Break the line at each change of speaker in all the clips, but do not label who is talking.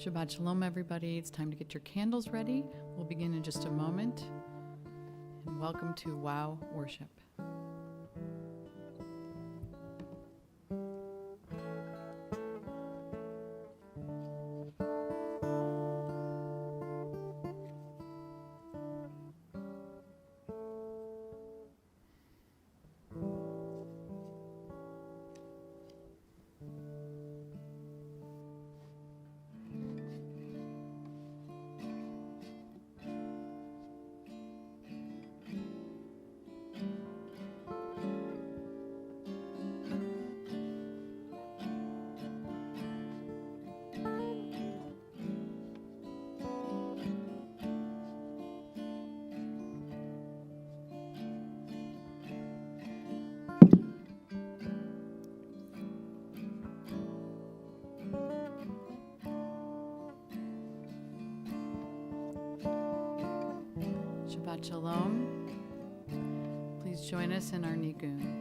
Shabbat Shalom, everybody. It's time to get your candles ready. We'll begin in just a moment. And welcome to Wow Worship. Shabbat Shalom. Please join us in our Nigun.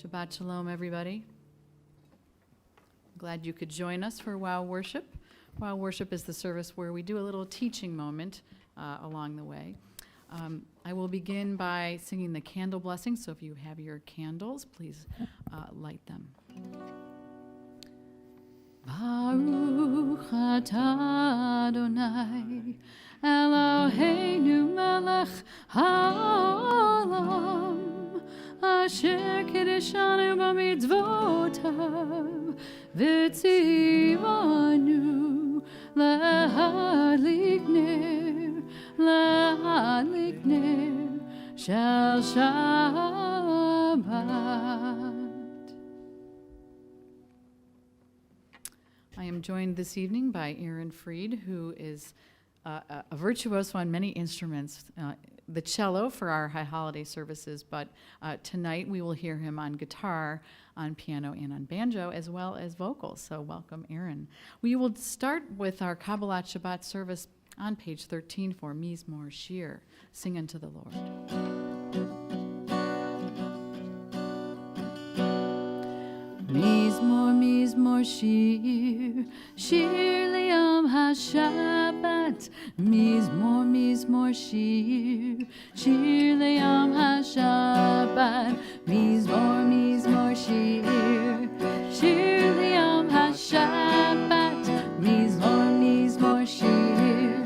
Shabbat Shalom, everybody. Glad you could join us for Wow Worship. Wow Worship is the service where we do a little teaching moment along the way. I will begin by singing the candle blessing, so if you have your candles, please light them. Baruch atah Adonai Eloheinu melech haolam Asher kiddushanu b'mitzvotav v'tzivanu lahadlik ner shel Shabbat. I am joined this evening by Aaron Freed, who is a virtuoso on many instruments, the cello for our high holiday services, but tonight we will hear him on guitar, on piano, and on banjo, as well as vocals. So welcome, Aaron. We will start with our Kabbalat Shabbat service on page 13 for Mizmor Shir, Sing unto the Lord. Mizmor Shir, Shir Liam HaShabbat. Mizmor Shir, Shir Liam HaShabbat. Mizmor Shir, Shir Liam HaShabbat. Mizmor Shir,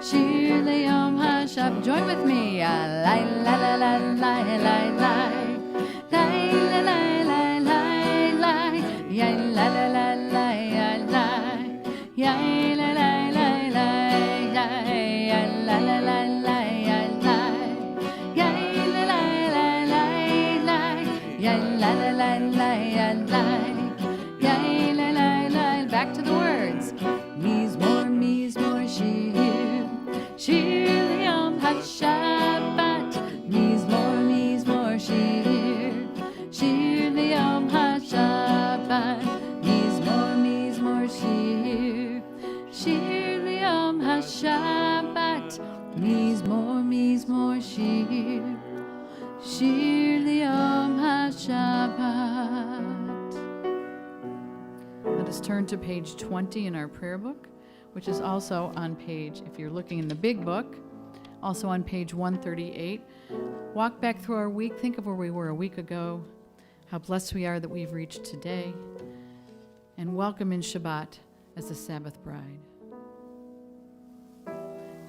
Shir Liam HaShabbat. Join with me. La la la la la la la la la la. Ya la la la la ya la ya la la la la ya la la la la ya la ya la la la la ya la la la la ya la ya la la la. Back to the words. Mizmor Shir, Shir Liam HaShabbat. Mizmor Shir, Shir Liam HaShabbat. Mizmor Shir, Shir Liyom HaShabbat. Let us turn to page 20 in our prayer book, which is also on page, if you're looking in the big book, also on page 138. Walk back through our week. Think of where we were a week ago, how blessed we are that we've reached today, and welcome in Shabbat as the Sabbath bride.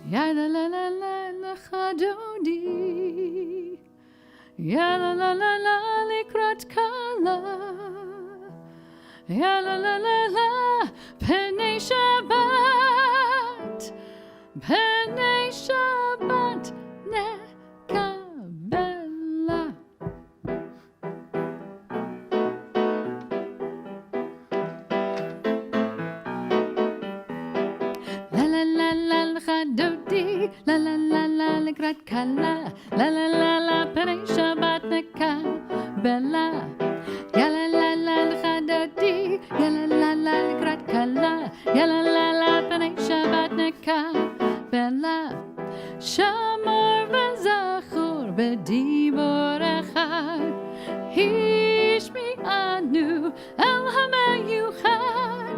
Ya la la la la lecha dodi, ya la la la la likrat kala, ya la la la la penei Shabbat, penei Shabbat nekabela. La la la la lecha dodi, la la la la likrat kala, la la la la penei Shabbat nekabela. Ya la la la lecha dodi, ya la la la likrat kala, ya la la la penei Shabbat nekabela. Shamor v'zachor b'dibor echad, hishmi'anu el hamayuchad,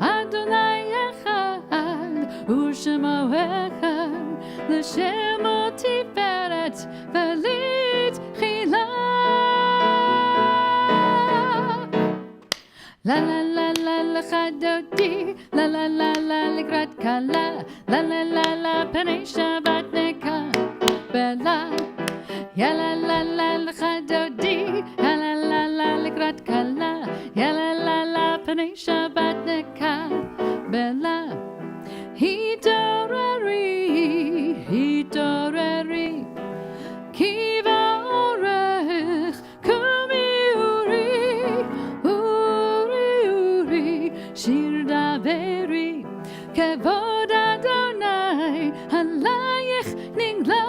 Adonai echad u'shemo echad, l'shemo tiferet v'lit chila. La la la la lecha dodi, la la la la likrat kala, la la la la penei Shabbat nekabela. Ya la la la lecha dodi, ya la la la likrat kala, ya la la la penei Shabbat nekabela. Hitoreri, hitoreri, kiva orech, Shir daveri, kevod Adonai, halayich ningla.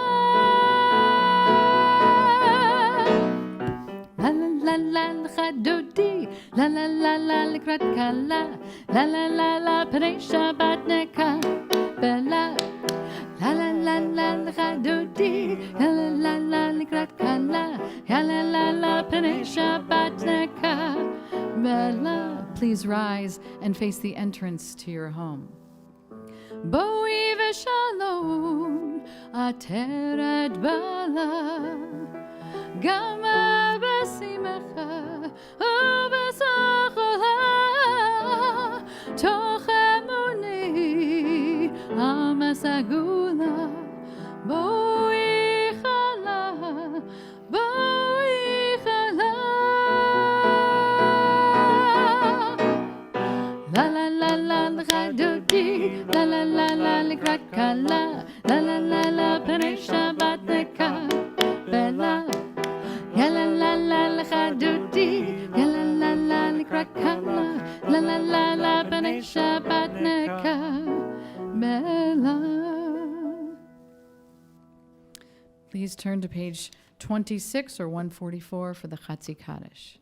La la la la lecha dodi, la la la la likrat kala, la la la la penei Shabbat nekabela. La la la la lecha dodi, la la la la likrat kala, la la la la penei Shabbat nekabela. Please rise and face the entrance to your home. Boi v'shalom ateret bala, gama b'simecha u'b'sachola, toch emuni amasagula, boi chala, boi chala. La la la la lecha dodi, la la la la likrat kala, la la la la penei Shabbat nekabela. Ya la la la lecha dodi, ya la la la likrat kala, la la la la penei Shabbat nekabela. Please turn to page 26 or 144 for the Chatzi Kaddish.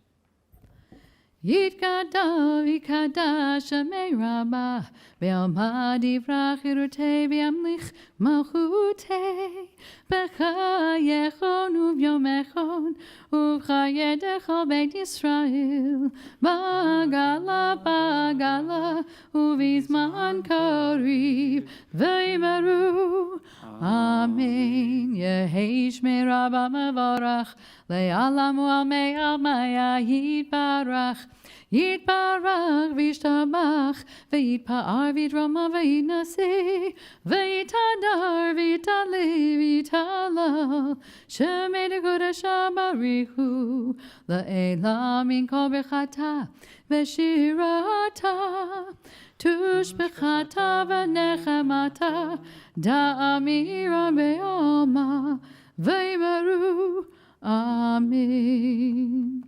Yitkadav yikadash amei rabah, ve'alma divrach irutei ve'amlich malchutei, b'chayechon u'vyomechon, u'chayedecha beit Yisrael, ba'gala ba'gala, u'vizman kariv, ve'imaru, Amen. Yehi shmei rabah mevorach, le'alam u'almei almaya yitbarach, Yitbarach v'yishtabach, v'yitpa'ar v'yitrama v'yitnasi, v'yitadar v'yitali v'yitalal, shemei dekodesh barichu, le'elam min kol bechata v'shirata, tushbechata v'nechemata, da'amira be'alma, v'yimaru, Amen.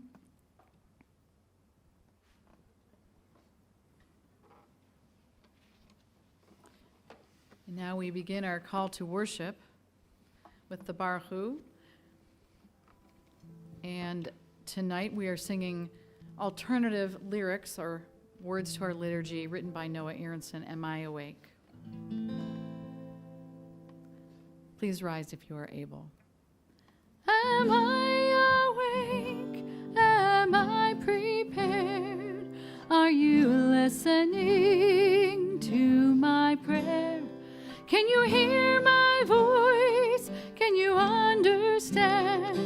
Now we begin our call to worship with the Baruch Hu. And tonight we are singing alternative lyrics or words to our liturgy written by Noah Aronson, Am I Awake? Please rise if you are able. Am I awake? Am I prepared? Are you listening to my prayer? Can you hear my voice? Can you understand?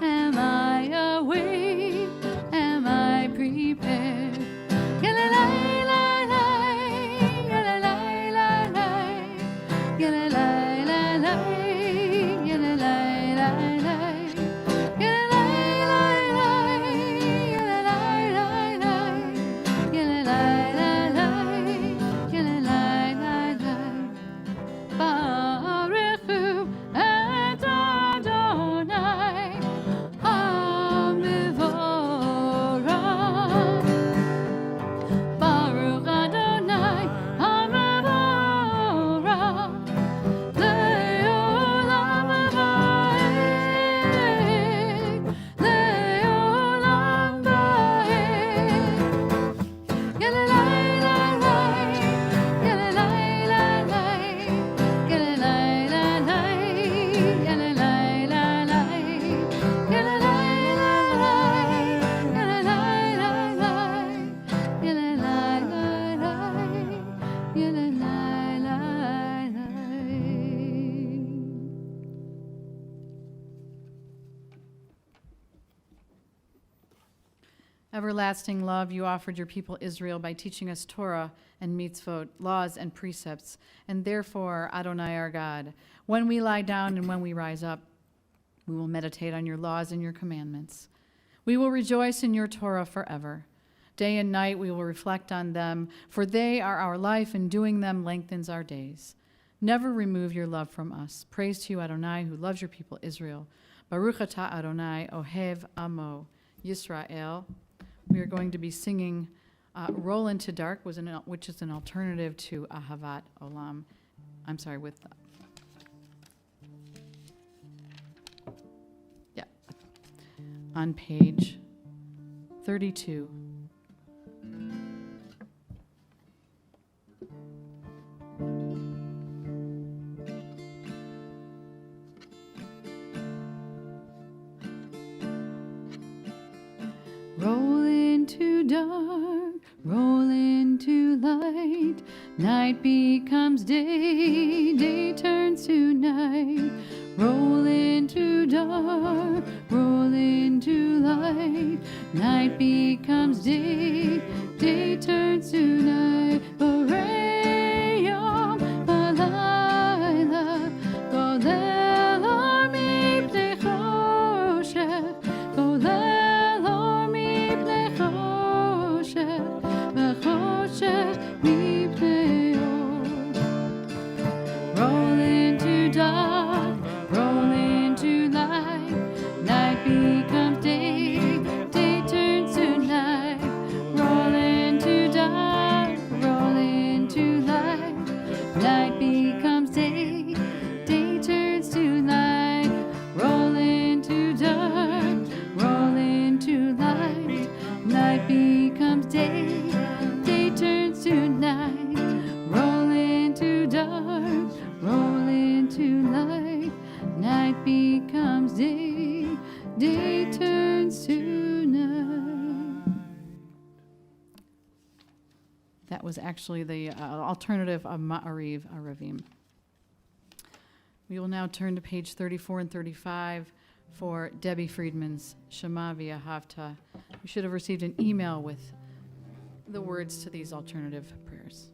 Am I awake? Am I prepared? Everlasting love, you offered your people Israel by teaching us Torah and mitzvot, laws and precepts. And therefore, Adonai our God, when we lie down and when we rise up, we will meditate on your laws and your commandments. We will rejoice in your Torah forever. Day and night we will reflect on them, for they are our life, and doing them lengthens our days. Never remove your love from us. Praise to you, Adonai, who loves your people Israel. Baruch atah Adonai, ohev amo, Yisrael. We are going to be singing Roll Into Dark, which is an alternative to Ahavat Olam. I'm sorry, on page 32. Roll into dark, roll into light. Night becomes day, day turns to night. Roll into dark, roll into light. Night becomes day, day turns to night. Boreyom balayla, golel or mipnei choshech, golel or mipnei choshech, v'choshech mipnei or. Roll into dark, roll into light. Night becomes day, day turns to night. Roll into dark, roll into light. Night becomes day, day turns to night. Roll into dark, roll into light. Night becomes day, day turns to night. Roll into dark, roll into light. Night becomes day, day turns to night. That was actually the alternative of Ma'ariv Aravim. We will now turn to page 34 and 35 for Debbie Friedman's Shema V'Ahavta. You should have received an email with the words to these alternative prayers.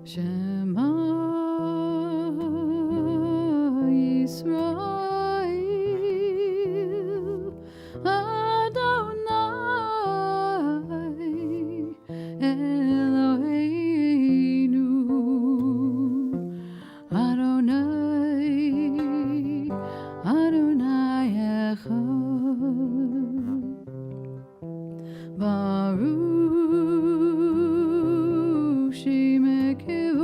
Shema Yisrael, Adonai Eloheinu, Adonai, Adonai Echad, Baruch Shemekeu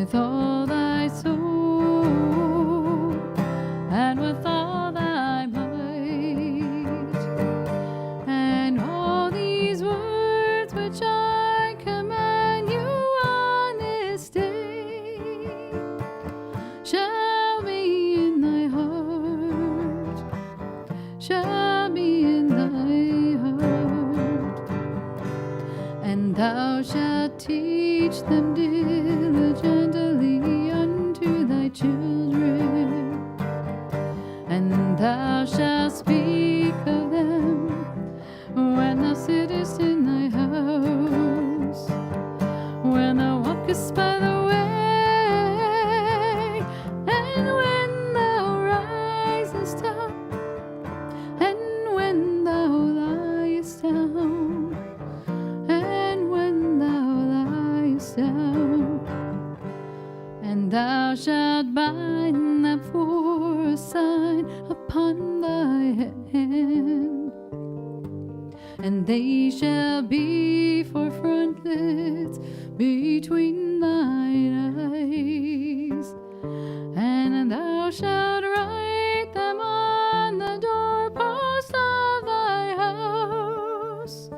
with all thy soul and with all thy might. And all these words which I command you on this day shall be in thy heart, shall be in thy heart. And thou shalt teach them diligently unto thy children, and thou shalt speak of them when thou sittest in thy house, when thou walkest by the way, and when thou risest up, and when thou liest down, and when thou liest down. And thou shalt bind them for a sign upon thy hand, and they shall be for frontlets between thine eyes. And thou shalt write them on the doorpost of thy house,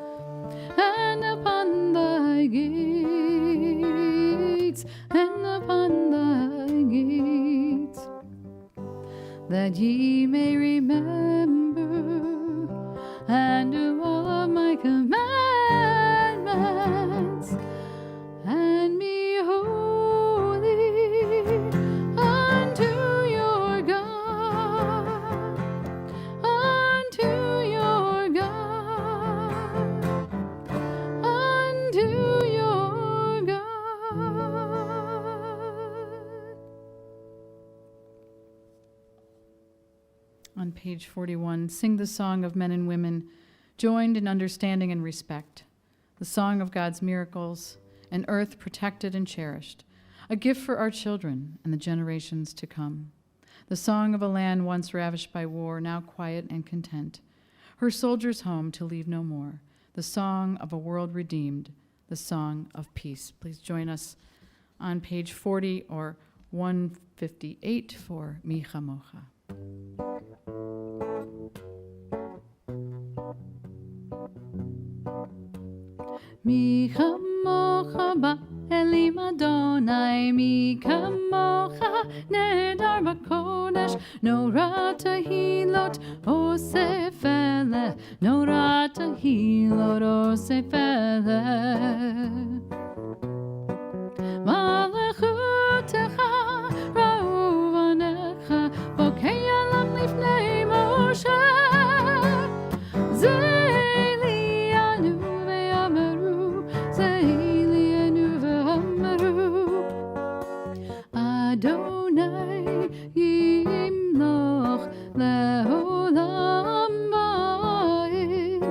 and upon thy gates, and upon thy gates, that ye may remember and do all of my commandments, and be holy unto your God, unto your God, unto your God. On page 41, sing the song of men and women joined in understanding and respect, the song of God's miracles, an earth protected and cherished, a gift for our children and the generations to come, the song of a land once ravished by war, now quiet and content, her soldiers home to leave no more, the song of a world redeemed, the song of peace. Please join us on page 40 or 158 for Mi Chamocha. Mi chamocha ba'elim Adonai, mi kamocha nedar b'kodesh, nora tehilot osef eleh, nora tehilot osef eleh. Malachutecha ra'uvanecha, bokei alam lifnei Moshe, Adonai yimloch le'olam va'ed,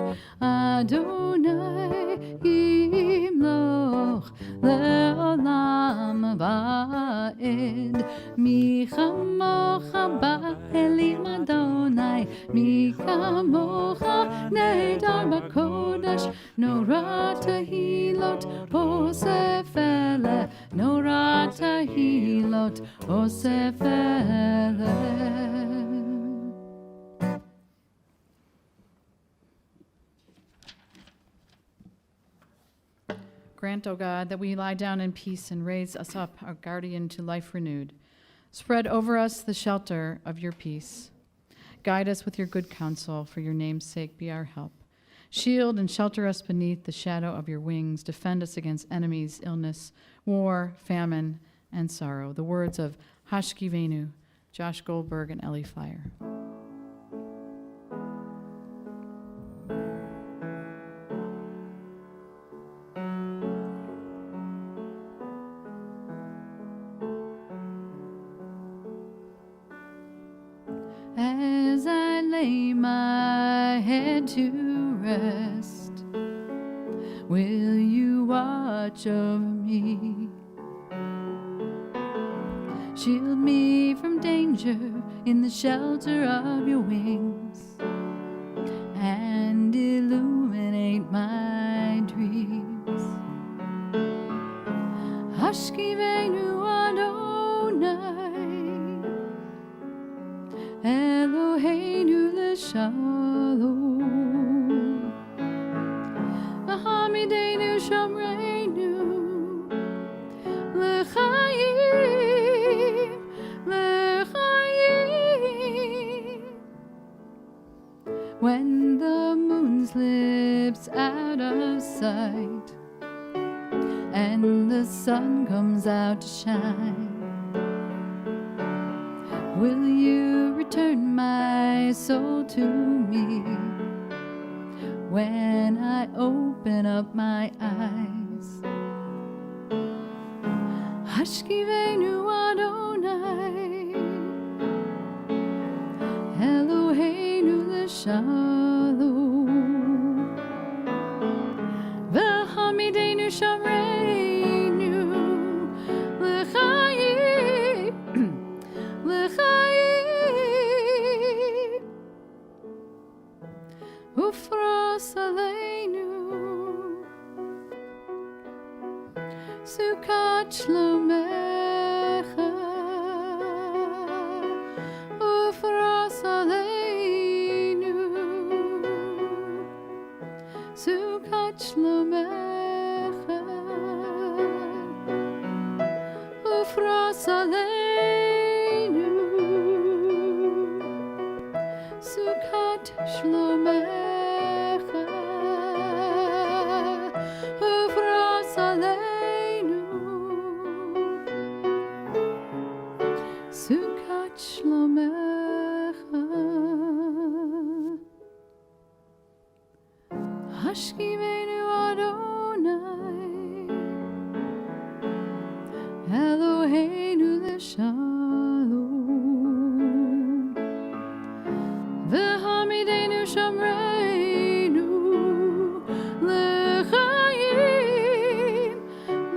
Adonai yimloch le'olam va'ed. Mi chamocha ba'elim Adonai, mi kamocha nedar b'kodesh, nora tehilot osef eleh, nora tehilot osef eleh. Grant, O God, that we lie down in peace and raise us up, our guardian, to life renewed. Spread over us the shelter of your peace. Guide us with your good counsel, for your name's sake be our help. Shield and shelter us beneath the shadow of your wings. Defend us against enemies, illness, war, famine, and sorrow. The words of Hashkivenu, Josh Goldberg, and Ellie Fire. As I lay my head to rest, will you watch over me? Shield me from danger in the shelter of your wings, and illuminate my dreams. Hashkivenu לשלום. והעמידנו שומרנו לחיים, לחיים. When the moon slips out of sight and the sun comes out to shine, will you return my soul to me when I open up my eyes? Hashkivenu Adonai, Eloheinu l'shalom, v'hamidenu shamreinu l'chayim, l'chayim, ufros aleinu Sukkot shlomecha, ufros aleinu Sukkot shlomecha, ufros aleinu Sukkot shlomecha, ufros aleinu Sukkot shlomecha. Hashkivenu Adonai, Eloheinu l'shalom, v'hamidenu shamreinu l'chayim,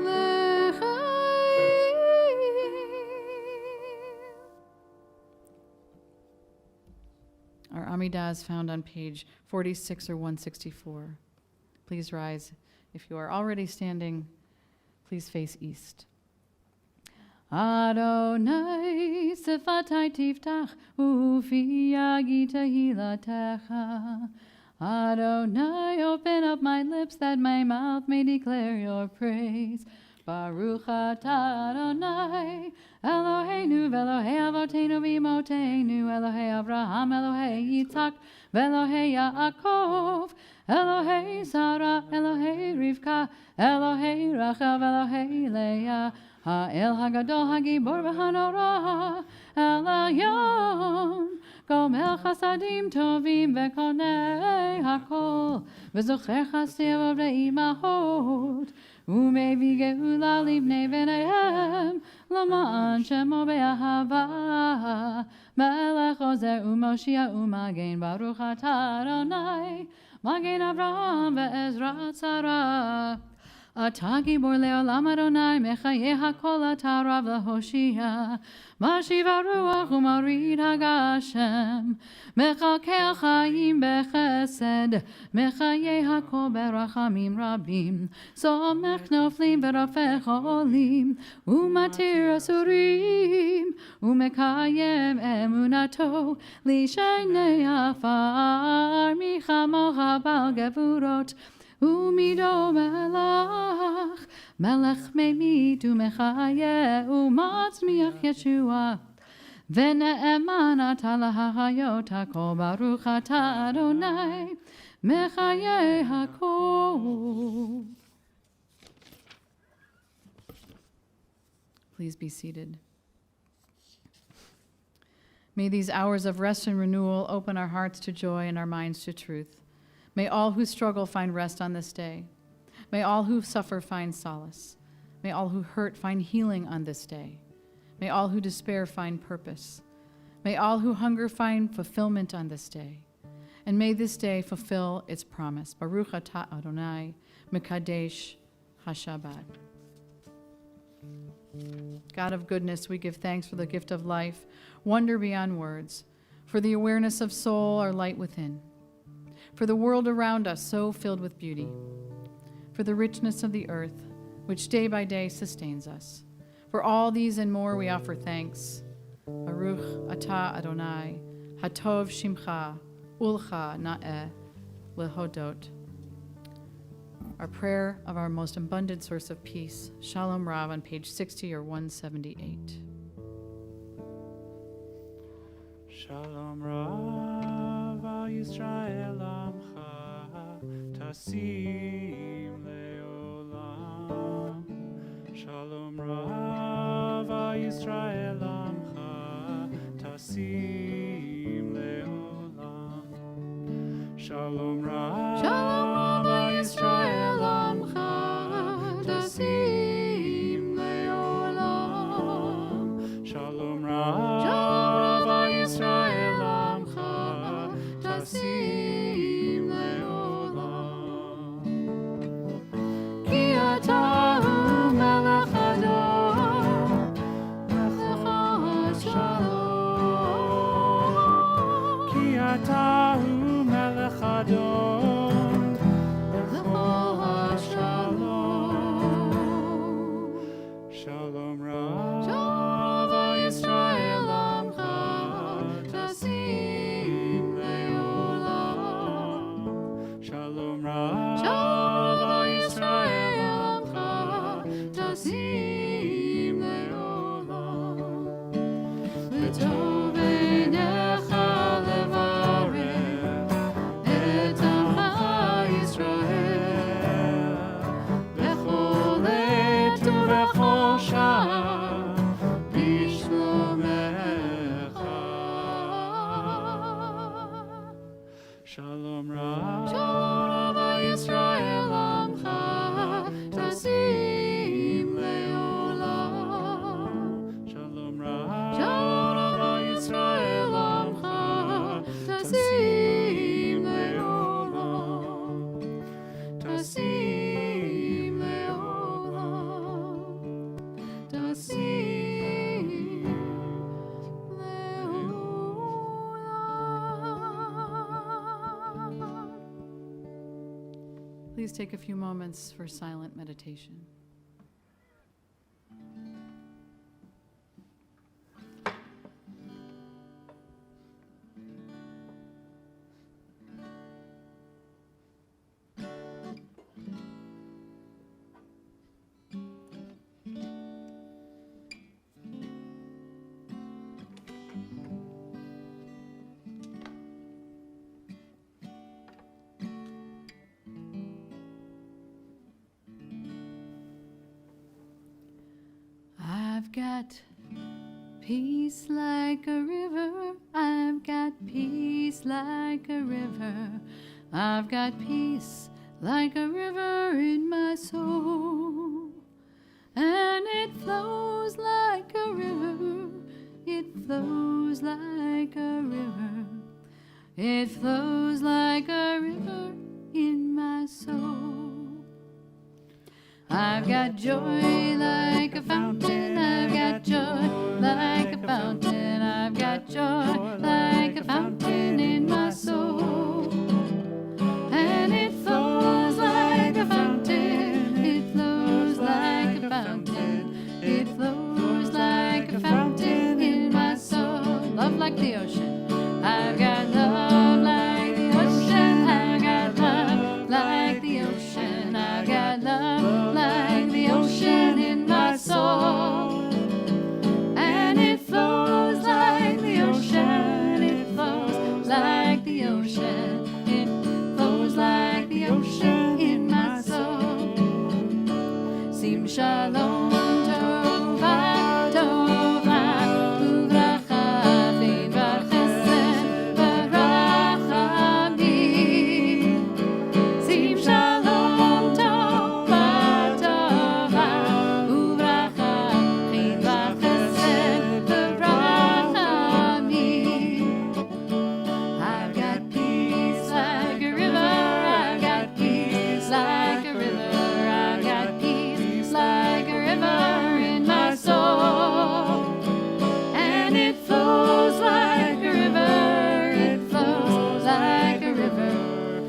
l'chayim. Our Amidah is found on page 46 or 164. Please rise. If you are already standing, please face east. Adonai sifatai tiftach ufi yagi tehilatecha. Adonai, open up my lips that my mouth may declare your praise. Baruch atah Adonai, Eloheinu v'Elohei avotenu v'imotenu, Elohei Avraham, Elohei Yitzhak, v'Elohei Yaakov, Elohei Sarah, Elohei Rivka, Elohei Rachel, Elohei Leah, Ha'el Hagadol Hagibor v'Hanora, El Elyon, Gomel Chasadim Tovim v'Konei Hakol, v'Zocher Chastiv v'Imahot, Umevi Geula Livnei V'Neihem, L'ma'an Shemo Be'ahava, Melech Ozer U'Moshia U'Magen, Baruch atah Adonai, Magen Avraham ve'Ezrat Sarah. Atah Gibor le'olam Adonai, Mechayeh hakol atah Rav le'Hoshia, Mashiv haruach u'marid hagashem, Mechalkel chayim bechesed, Mechayeh hakol berachamim rabim, Somech noflim v'rafech olim, U'matir asurim, U'mekayem emunato, Lishnei afar, Michamocha bal gevurot, Umido melach, melech memit u'mechayeh, u'matzmiach Yeshua, v'ne'eman atah lahayot hakol, baruch atah Adonai, mechayeh hakol. Please be seated. May these hours of rest and renewal open our hearts to joy and our minds to truth. May all who struggle find rest on this day. May all who suffer find solace. May all who hurt find healing on this day. May all who despair find purpose. May all who hunger find fulfillment on this day. And may this day fulfill its promise. Baruch atah Adonai, Mekadesh HaShabbat. God of goodness, we give thanks for the gift of life, wonder beyond words, for the awareness of soul, our light within, for the world around us so filled with beauty, for the richness of the earth, which day by day sustains us. For all these and more we offer thanks. Baruch atah Adonai, Hatov Shimcha, ulcha na'eh lehodot. Our prayer of our most abundant source of peace, Shalom Rav, on page 60 or 178.
Shalom Rav al Yisrael Amcha Tasim Leolam. Shalom Rav al Yisrael Amcha Tasim Leolam. Shalom Rav al Yisrael Amcha Tasim Leolam. Shalom Rav Yisrael Amcha Tasim Leolam. Ki ata hu melech Adon, lecha shalom. Ki ata hu melech Adon, lecha shalom. Shalom Rav Yisrael Amcha Tasim Leolam. Shalom Rav Yisrael Amcha Tasim Leolam. V'tov einecha levarech et amcha Yisrael b'chol עת ובכל שעה בשלומך. Shalom Rav Yisrael Amcha Tasim Leolam. Shalom Rav Yisrael Amcha Tasim Leolam. Tasim Leolam. Tasim Leolam.
Please take a few moments for silent meditation. I've got peace like a river. I've got peace like a river. I've got peace like a river in my soul. And it flows like a river. It flows like a river. It flows like a river in my soul. I've got joy like a fountain. I've got joy like a fountain. I've got joy like a fountain in my soul. And it flows like a fountain. It flows like a fountain. It flows like a fountain in my soul. Love like the ocean. I've got love like the ocean. I've got love like the ocean. I've got love like the ocean in my soul. And it flows like the ocean. It flows like the ocean. It flows like the ocean in my soul. Sim shalom tova, tova, uvracha, chesed, v'rachamim. Sim shalom tova, tova, uvracha, chesed, v'rachamim. I've got peace like a river. I've got peace like a river. I've got peace like a river in my soul. And it flows like a river. It flows like a river.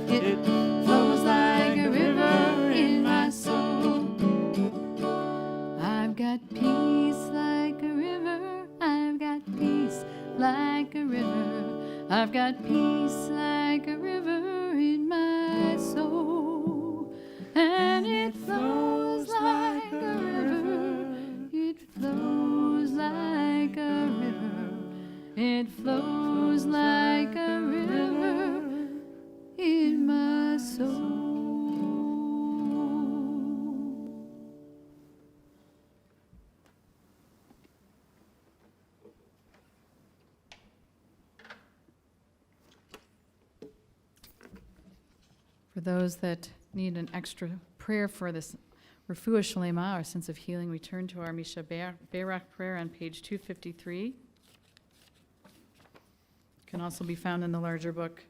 It flows like a river in my soul. I've got peace like a river. I've got peace like a river. I've got peace like For those that need an extra prayer for this refuah shlema, our sense of healing, we turn to our Misha Berach prayer on page 253. Can also be found in the larger book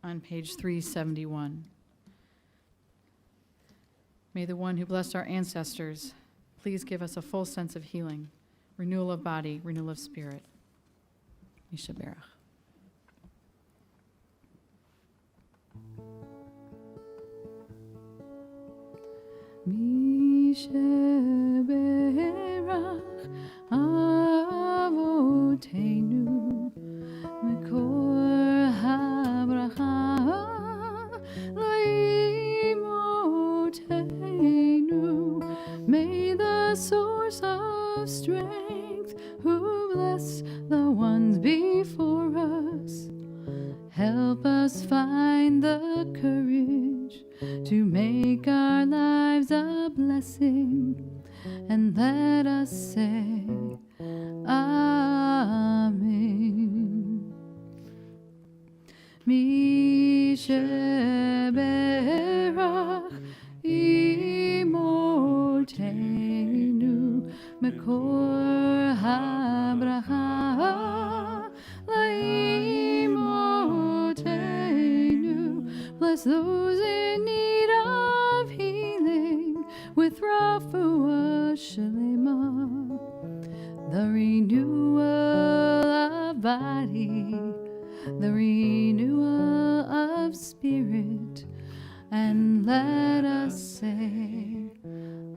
on page 371. May the one who blessed our ancestors please give us a full sense of healing, renewal of body, renewal of spirit. Misha Berach. Misha Berach Avotenu Mekor HaBracha Laimotenu. May the source of strength who bless the ones before us help us find the courage to make our lives a blessing, and let us say Amen. Misha Berach Imotenu Mekor HaBracha Laimotenu. Bless those in need of healing with refuah shlema, the renewal of body, the renewal of spirit, and let us say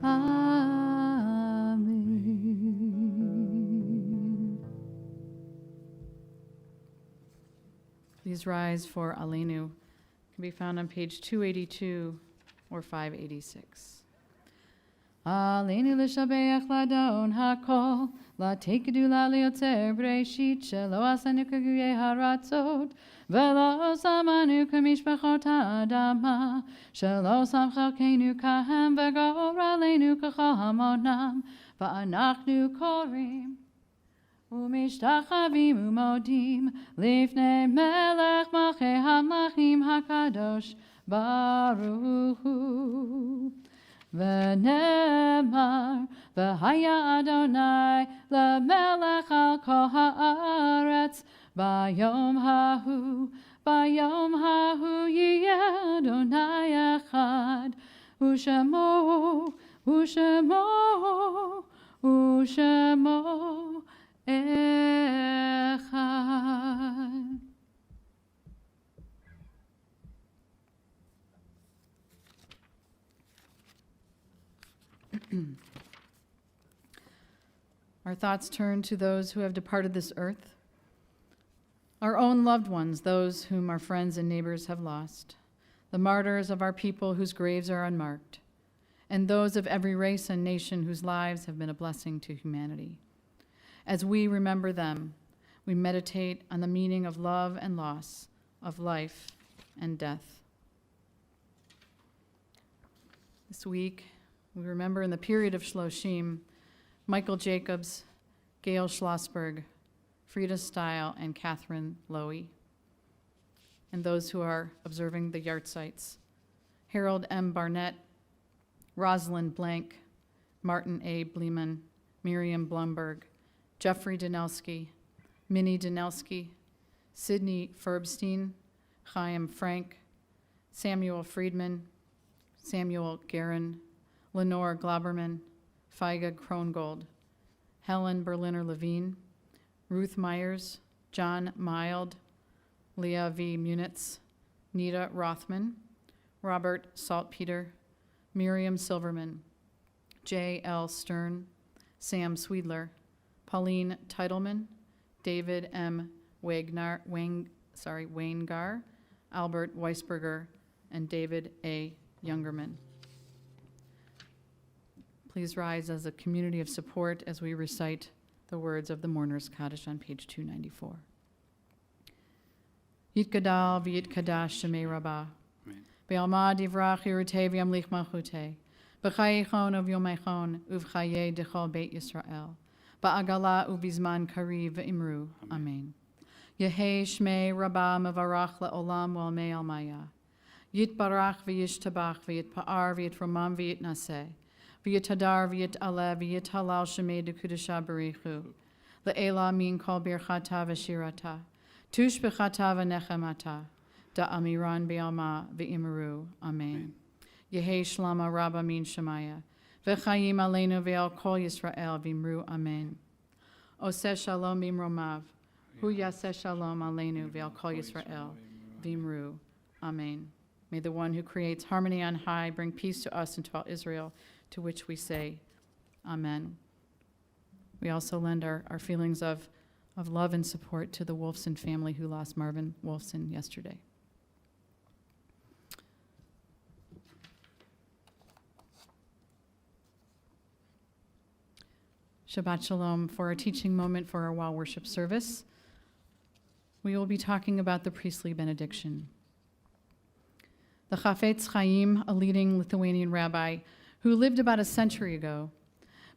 Amen. Please rise for Aleinu. Can be found on page 282 or 586. Aleinu l'shabeach ladon hakol, la'tekedu la'liotzer b'reishit, shelo asanu k'guyei haratzot, velo samanu k'mishpachot ha'adama, shelo samchalkeinu kahem v'gor aleinu k'chol hamonam, va'anachnu korim. Umishtachavim umodim lifnei melech malchei hamlachim hakadosh baruch hu. V'nemar v'haya Adonai lemelech al kol haaretz bayom hahu yiyeh Adonai echad u'shemo echad. Our thoughts turn to those who have departed this earth, our own loved ones, those whom our friends and neighbors have lost, the martyrs of our people whose graves are unmarked, and those of every race and nation whose lives have been a blessing to humanity. As we remember them, we meditate on the meaning of love and loss, of life and death. This week, we remember in the period of Shloshim, Michael Jacobs, Gail Schlossberg, Frida Stile, and Catherine Lowy, and those who are observing the yahrzeits: Harold M. Barnett, Rosalind Blank, Martin A. Bleeman, Miriam Blumberg, Jeffrey Danelsky, Minnie Danelsky, Sidney Ferbstein, Chaim Frank, Samuel Friedman, Samuel Guerin, Lenore Glauberman, Feiga Krongold, Helen Berliner Levine, Ruth Myers, John Mild, Leah V. Munitz, Nita Rothman, Robert Saltpeter, Miriam Silverman, J. L. Stern, Sam Sweedler, Pauline Titleman, David M. Waingar, Albert Weisberger, and David A. Youngerman. Please rise as a community of support as we recite the words of the Mourner's Kaddish on page 294. Yitgadal v'yitkadash shemei rabbah. Be'alma divrach yirutev yamlich malchuteh. B'chayichon uvyomeichon uvchaye dechol beit Yisrael. Ba'agala uvizman kariv v'imru. Amen. Yehei shmei rabbah mevarach le'olam walmei almaya. Yitbarach v'yishtabach v'yitpa'ar v'yitromam v'yitnaseh v'yitadar v'yit'aleh v'yithalal shemei dekudesha barichu le'ela min kol birchata v'shirata tush b'chata v'nechemata da'amiran b'alma v'imaru. Amen. Yehi shlama rabba min shemaya v'chayim aleinu v'al kol Yisrael v'imru. Amen. Oseh shalom b'imromav hu yaseh shalom aleinu v'al kol Yisrael v'imru. Amen. May the one who creates harmony on high bring peace to us and to all Israel, to which we say, Amen. We also lend our feelings of love and support to the Wolfson family who lost Marvin Wolfson yesterday. Shabbat Shalom. For our teaching moment for our WOW worship service, we will be talking about the priestly benediction. The Chafetz Chaim, a leading Lithuanian rabbi who lived about a century ago,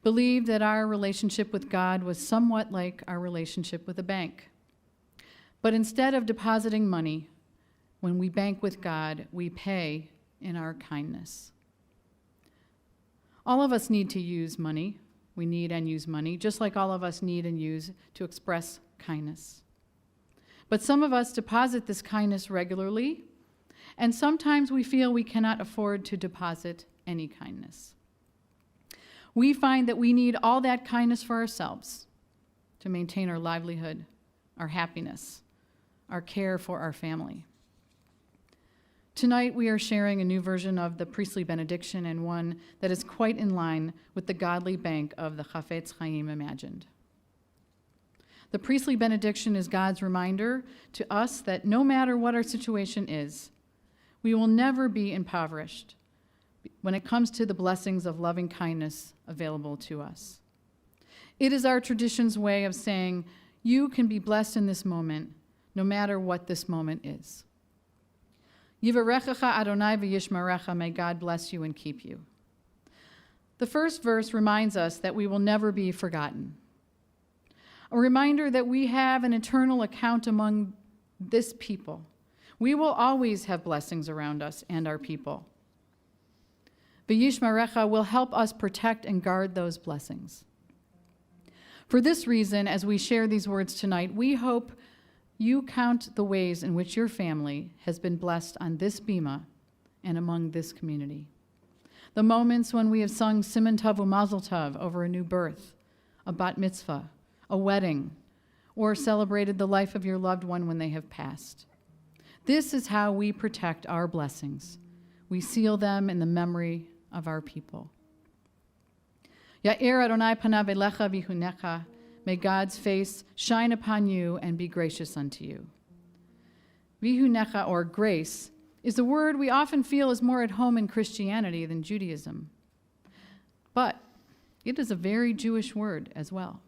believed that our relationship with God was somewhat like our relationship with a bank. But instead of depositing money, when we bank with God, we pay in our kindness. All of us need to use money. We need and use money, just like all of us need and use to express kindness. But some of us deposit this kindness regularly, and sometimes we feel we cannot afford to deposit any kindness. We find that we need all that kindness for ourselves to maintain our livelihood, our happiness, our care for our family. Tonight we are sharing a new version of the priestly benediction, and one that is quite in line with the godly bank of the Chafetz Chaim imagined. The priestly benediction is God's reminder to us that no matter what our situation is, we will never be impoverished when it comes to the blessings of loving kindness available to us. It is our tradition's way of saying, you can be blessed in this moment, no matter what this moment is. Yivarechecha Adonai v'yishmarecha, may God bless you and keep you. The first verse reminds us that we will never be forgotten. A reminder that we have an eternal account among this people. We will always have blessings around us and our people. V'yishmarecha will help us protect and guard those blessings. For this reason, as we share these words tonight, we hope you count the ways in which your family has been blessed on this bima and among this community. The moments when we have sung Siman Tov u'Mazel Tov over a new birth, a bat mitzvah, a wedding, or celebrated the life of your loved one when they have passed. This is how we protect our blessings. We seal them in the memory of our people. Ya'ir Adonai panav elecha v'hunecha, may God's face shine upon you and be gracious unto you. V'hunecha, or grace, is a word we often feel is more at home in Christianity than Judaism. But it is a very Jewish word as well.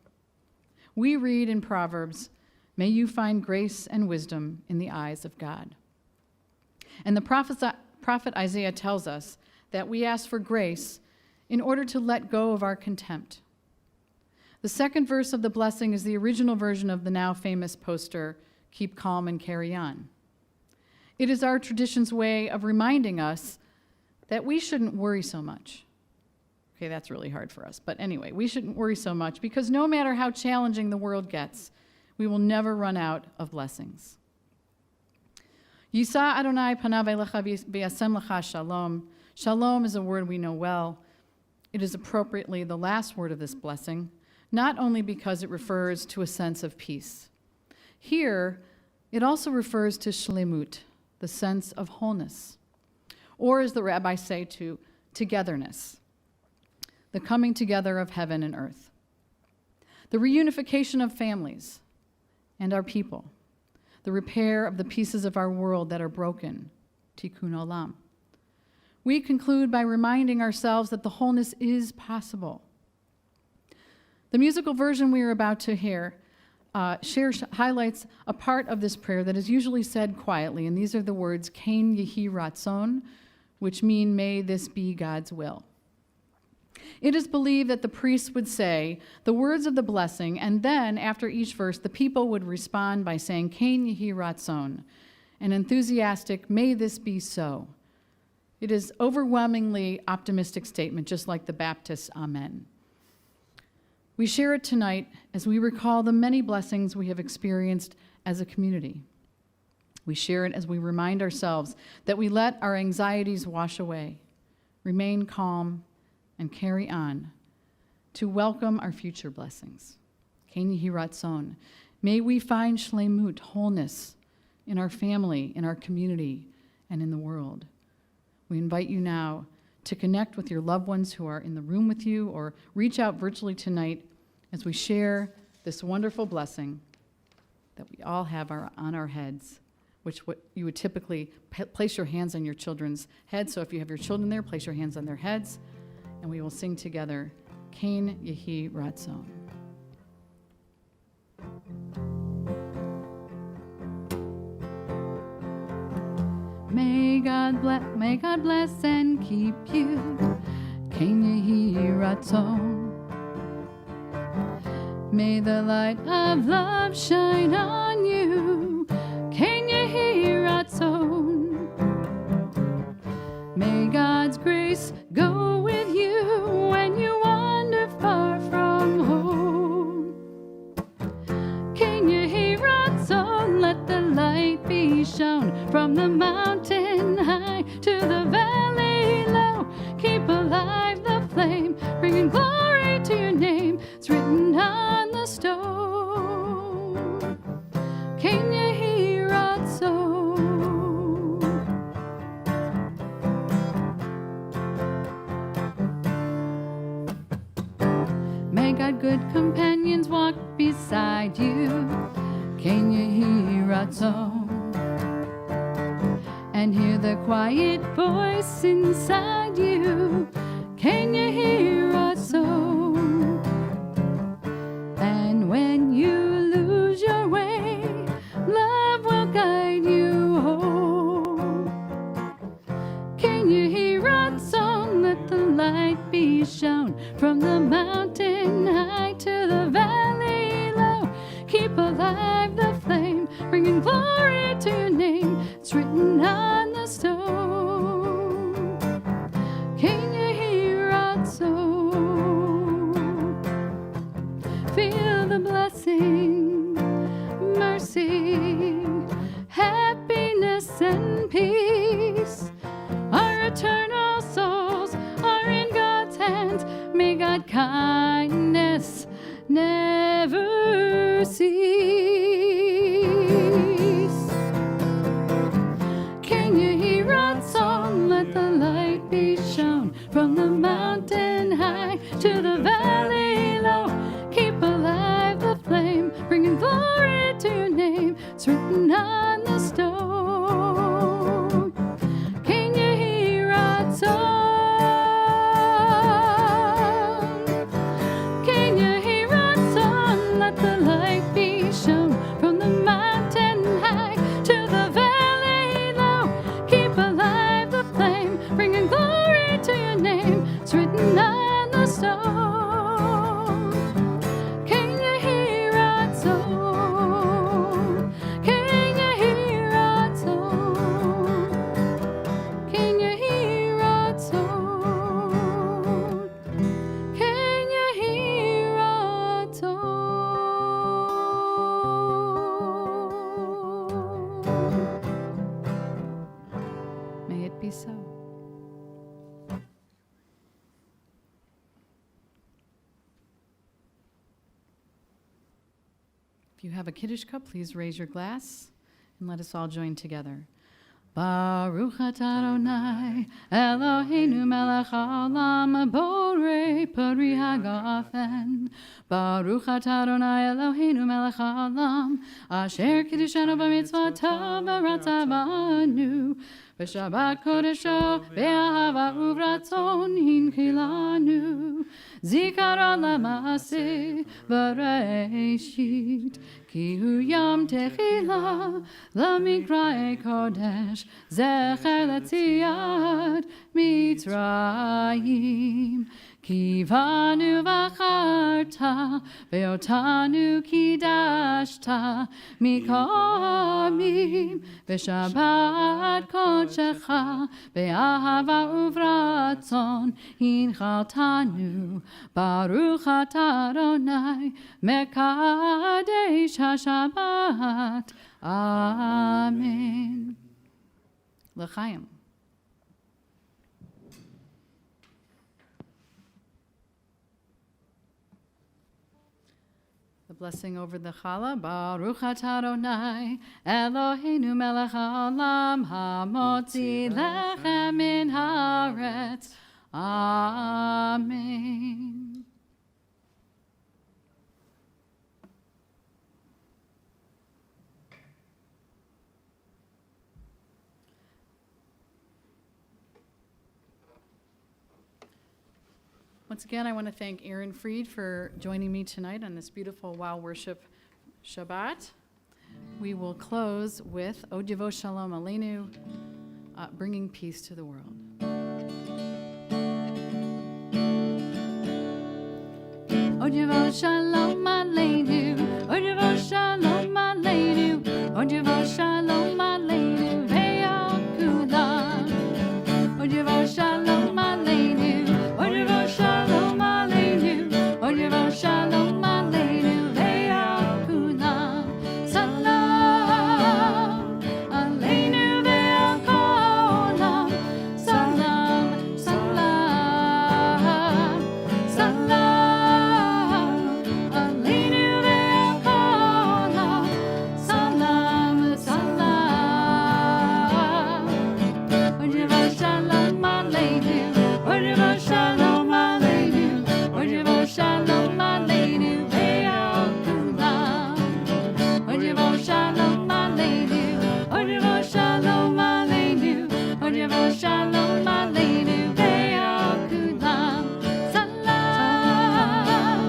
We read in Proverbs, may you find grace and wisdom in the eyes of God. And the prophet Isaiah tells us that we ask for grace in order to let go of our contempt. The second verse of the blessing is the original version of the now famous poster, Keep Calm and Carry On. It is our tradition's way of reminding us that we shouldn't worry so much. Okay, that's really hard for us, but anyway, we shouldn't worry so much because no matter how challenging the world gets, we will never run out of blessings. Yisa Adonai panav elecha v'yasem lecha shalom. Shalom is a word we know well. It is appropriately the last word of this blessing, not only because it refers to a sense of peace. Here, it also refers to shlemut, the sense of wholeness, or as the rabbis say, to togetherness, the coming together of heaven and earth, the reunification of families and our people, the repair of the pieces of our world that are broken, tikkun olam. We conclude by reminding ourselves that the wholeness is possible. The musical version we are about to hear highlights a part of this prayer that is usually said quietly, and these are the words, Kain yehi ratzon, which mean, may this be God's will. It is believed that the priest would say the words of the blessing, and then, after each verse, the people would respond by saying, Kain yehi ratzon, an enthusiastic, may this be so, It is overwhelmingly optimistic statement, just like the Baptist Amen. We share it tonight as we recall the many blessings we have experienced as a community. We share it as we remind ourselves that we let our anxieties wash away, remain calm, and carry on to welcome our future blessings. Ken Yehi Ratzon. May we find shlemut, wholeness, in our family, in our community, and in the world. We invite you now to connect with your loved ones who are in the room with you, or reach out virtually tonight as we share this wonderful blessing that we all have on our heads, which you would typically place your hands on your children's heads. So if you have your children there, place your hands on their heads, and we will sing together, Ken Yehi Ratzon. May God bless and keep you, Ken Yehi Ratzon. May the light of love shine on you, Ken Yehi Ratzon. May God's grace go with you when you wander far from home. Ken Yehi Ratzon, let the light be shown from the mountain high to the valley low. Keep alive the flame, bringing glory to your name. It's written on the stone. Ken Yehi Ratzon. May God good companions walk beside you, Ken Yehi Ratzon. And hear the quiet voice inside you, Ken Yehi Ratzon. And when you lose your way, love will guide you home. Ken Yehi Ratzon, let the light be shown from the mountain high to the valley low. Keep alive the flame, bringing glory to your name. It's written on the stone. Ken Yehi Ratzon. Feel the blessing, mercy, happiness, and peace. Our eternal souls are in God's hands. May God kindness never cease. Ken Yehi Ratzon, let the light be shown from the mountain high to the valley low. Keep alive the flame, bringing glory to your name. It's written on the stone. Ken Yehi Ratzon. Ken Yehi Ratzon, let the light be shown from the mountain high to the valley low. Keep alive the flame, bringing glory to your name. It's written on the stone. Ken Yehi Ratzon. Ken Yehi Ratzon. Ken Yehi Ratzon. Ken Yehi Ratzon. May it be so. If you have a Kiddush cup, please raise your glass and let us all join together. Baruch atah Adonai, Eloheinu melech haolam, borei pari hagafen. Baruch atah Adonai, Eloheinu melech haolam, asher kiddushanu b'mitzvotav v'ratzavanu. B'Shabbat kodesho, be'ahava uvratzon hinchilanu. Zikaron lamase b'reishit, ki hu yom techila, l'mikrae kodesh, zecher letziyat mitzrayim. Kivanu v'acharta, ve'otanu kidashta, mikomim, v'shabbat kodshecha, ve'ahava uvratzon, hinchaltanu, baruch atah Adonai, mekadesh haShabbat. Amen. L'chaim. The blessing over the challah. Baruch atah Adonai, Eloheinu melech haolam, hamotzi lechem min haaretz. Amen. Once again, I want to thank Aaron Freed for joining me tonight on this beautiful Wow Worship Shabbat. We will close with O Divo Shalom Aleinu, bringing peace to the world. O Divo Shalom Aleinu, O Divo Shalom Aleinu, O Divo Shalom Aleinu, Ve'al Kulam. O Divo Shalom Aleinu, O Divo Shalom Aleinu, O Divo Shalom Aleinu, Ve'al Kulam. Salam Aleinu ve'al kolam. Salam, salam, salam Aleinu ve'al kolam. Salam, salam. O Divo Shalom Aleinu, O Divo Shalom Aleinu, O Divo Shalom Aleinu, Ve'al Kulam. O Divo Shalom Aleinu, O Divo Shalom Aleinu, O Divo Shalom Aleinu, Ve'al Kulam. Salam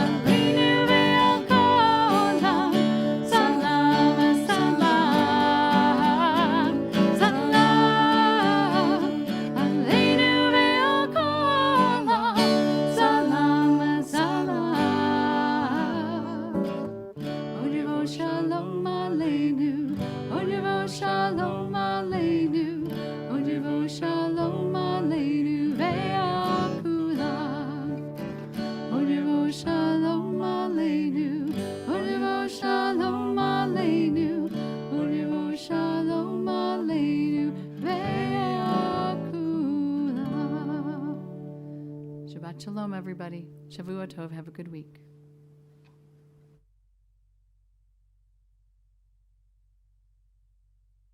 Aleinu ve'al kolam. Salam, salam, salam Aleinu ve'al kolam. Salam, salam. O Divo Shalom Aleinu, O Divo Shalom Aleinu, O Divo Shalom Aleinu, Ve'al Kulam. O Divo Shalom Aleinu, O Divo Shalom Aleinu, O Divo Shalom Aleinu, Ve'al Kulam. Shabbat Shalom, everybody. Shavua Tov. Have a good week.